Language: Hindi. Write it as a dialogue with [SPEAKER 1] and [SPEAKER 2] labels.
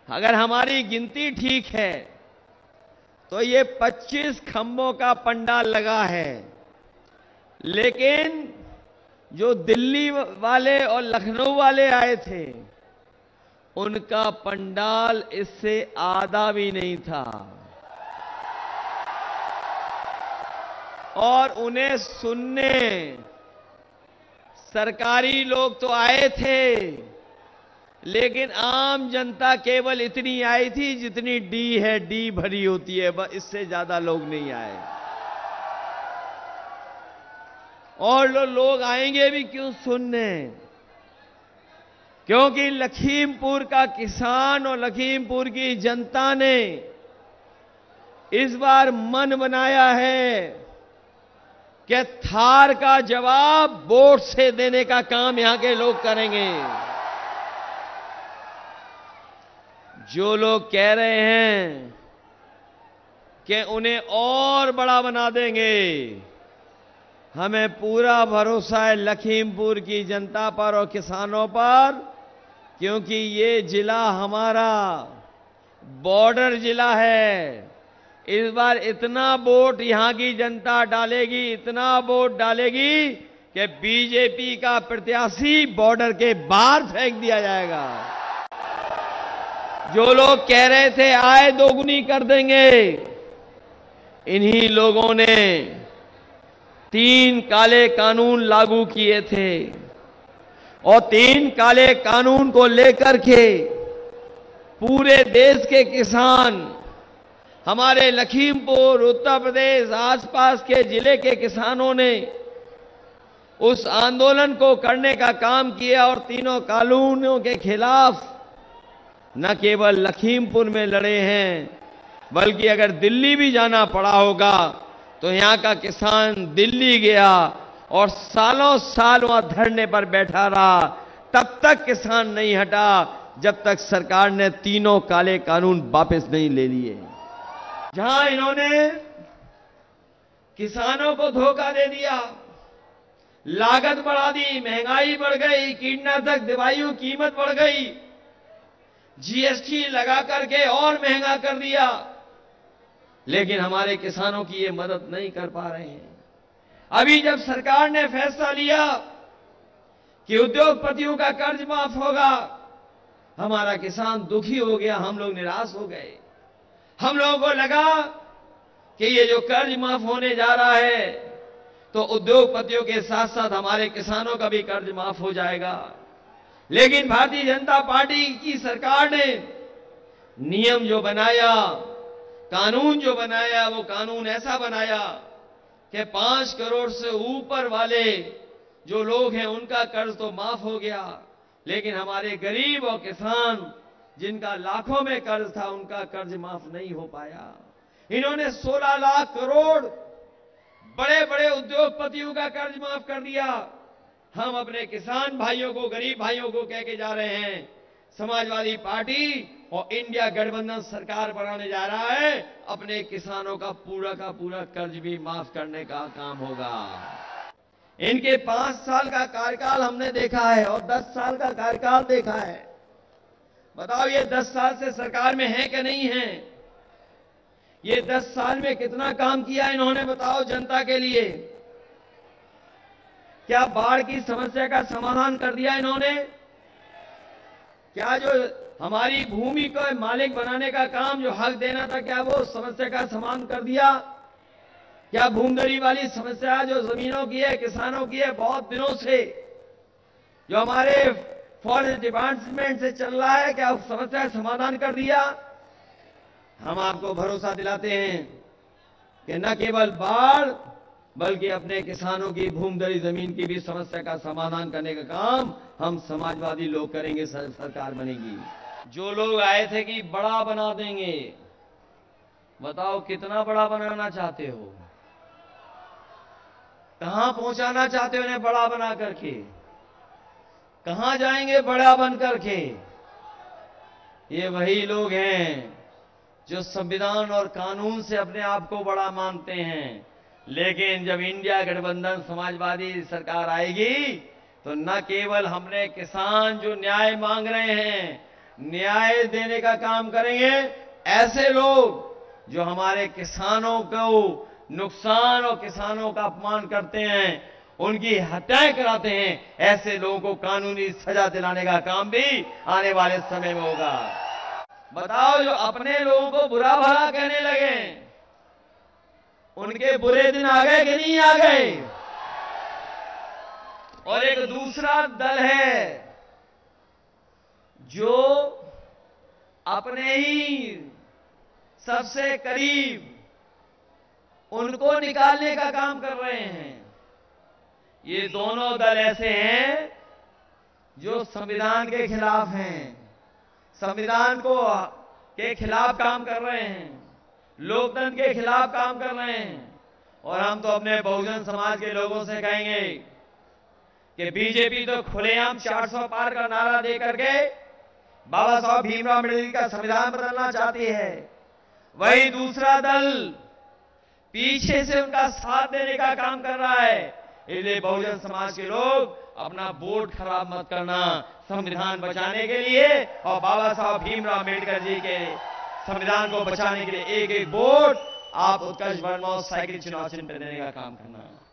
[SPEAKER 1] अगर हमारी गिनती ठीक है तो ये 25 खंभों का पंडाल लगा है, लेकिन जो दिल्ली वाले और लखनऊ वाले आए थे उनका पंडाल इससे आधा भी नहीं था। और उन्हें सुनने सरकारी लोग तो आए थे, लेकिन आम जनता केवल इतनी आई थी जितनी डी है, डी भरी होती है, बस इससे ज्यादा लोग नहीं आए। और लोग आएंगे भी क्यों सुनने? क्योंकि लखीमपुर का किसान और लखीमपुर की जनता ने इस बार मन बनाया है कि थार का जवाब वोट से देने का काम यहां के लोग करेंगे। जो लोग कह रहे हैं कि उन्हें और बड़ा बना देंगे, हमें पूरा भरोसा है लखीमपुर की जनता पर और किसानों पर, क्योंकि ये जिला हमारा बॉर्डर जिला है। इस बार इतना वोट यहां की जनता डालेगी, इतना वोट डालेगी कि बीजेपी का प्रत्याशी बॉर्डर के बाहर फेंक दिया जाएगा। जो लोग कह रहे थे आय दोगुनी कर देंगे, इन्हीं लोगों ने 3 काले कानून लागू किए थे और 3 काले कानून को लेकर के पूरे देश के किसान, हमारे लखीमपुर, उत्तर प्रदेश, आसपास के जिले के किसानों ने उस आंदोलन को करने का काम किया और तीनों कानूनों के खिलाफ न केवल लखीमपुर में लड़े हैं, बल्कि अगर दिल्ली भी जाना पड़ा होगा तो यहां का किसान दिल्ली गया और सालों साल वहां धरने पर बैठा रहा। तब तक किसान नहीं हटा जब तक सरकार ने तीनों काले कानून वापस नहीं ले लिए। जहां इन्होंने किसानों को धोखा दे दिया, लागत बढ़ा दी, महंगाई बढ़ गई, कीटनाशक दवाइयों की कीमत बढ़ गई, जीएसटी लगा करके और महंगा कर दिया, लेकिन हमारे किसानों की ये मदद नहीं कर पा रहे हैं। अभी जब सरकार ने फैसला लिया कि उद्योगपतियों का कर्ज माफ होगा, हमारा किसान दुखी हो गया, हम लोग निराश हो गए। हम लोगों को लगा कि ये जो कर्ज माफ होने जा रहा है तो उद्योगपतियों के साथ साथ हमारे किसानों का भी कर्ज माफ हो जाएगा। लेकिन भारतीय जनता पार्टी की सरकार ने नियम जो बनाया, कानून जो बनाया, वो कानून ऐसा बनाया कि 5 करोड़ से ऊपर वाले जो लोग हैं उनका कर्ज तो माफ हो गया, लेकिन हमारे गरीब और किसान जिनका लाखों में कर्ज था उनका कर्ज माफ नहीं हो पाया। इन्होंने 16 लाख करोड़ बड़े बड़े उद्योगपतियों का कर्ज माफ कर दिया। हम अपने किसान भाइयों को, गरीब भाइयों को कह के जा रहे हैं, समाजवादी पार्टी और इंडिया गठबंधन सरकार बनाने जा रहा है, अपने किसानों का पूरा कर्ज भी माफ करने का काम होगा। इनके 5 साल का कार्यकाल हमने देखा है और 10 साल का कार्यकाल देखा है। बताओ ये 10 साल से सरकार में है कि नहीं है? ये 10 साल में कितना काम किया इन्होंने, बताओ जनता के लिए? क्या बाढ़ की समस्या का समाधान कर दिया इन्होंने? क्या जो हमारी भूमि को मालिक बनाने का काम, जो हक देना था, क्या वो समस्या का समाधान कर दिया? क्या भूमदरी वाली समस्या जो जमीनों की है, किसानों की है, बहुत दिनों से जो हमारे फॉरेस्ट डिपार्टमेंट से चल रहा है, क्या उस समस्या का समाधान कर दिया? हम आपको भरोसा दिलाते हैं कि न केवल बाढ़ बल्कि अपने किसानों की भूमदरी जमीन की भी समस्या का समाधान करने का काम हम समाजवादी लोग करेंगे, सरकार बनेगी। जो लोग आए थे कि बड़ा बना देंगे, बताओ कितना बड़ा बनाना चाहते हो? कहां पहुंचाना चाहते हो इन्हें बड़ा बना करके? कहां जाएंगे बड़ा बन करके? ये वही लोग हैं जो संविधान और कानून से अपने आप को बड़ा मानते हैं, लेकिन जब इंडिया गठबंधन समाजवादी सरकार आएगी तो न केवल हमने किसान जो न्याय मांग रहे हैं, न्याय देने का काम करेंगे। ऐसे लोग जो हमारे किसानों को नुकसान और किसानों का अपमान करते हैं, उनकी हत्याएं कराते हैं, ऐसे लोगों को कानूनी सजा दिलाने का काम भी आने वाले समय में होगा। बताओ, जो अपने लोगों को बुरा भला कहने लगे, उनके बुरे दिन आ गए कि नहीं आ गए? और एक दूसरा दल है जो अपने ही सबसे करीब उनको निकालने का काम कर रहे हैं। ये दोनों दल ऐसे हैं जो संविधान के खिलाफ हैं, संविधान के खिलाफ काम कर रहे हैं, लोकतंत्र के खिलाफ काम कर रहे हैं। और हम तो अपने बहुजन समाज के लोगों से कहेंगे कि बीजेपी तो खुलेआम 400 पार का नारा दे करके बाबा साहब भीमराव अम्बेडकर का संविधान बदलना चाहती है। वही दूसरा दल पीछे से उनका साथ देने का काम कर रहा है। इसलिए बहुजन समाज के लोग अपना वोट खराब मत करना, संविधान बचाने के लिए और बाबा साहब भीमराव अम्बेडकर जी के संविधान को बचाने के लिए एक एक वोट आप उत्कर्ष वर्मा साइकिल चुनाव चिन्ह पर देने का काम करना।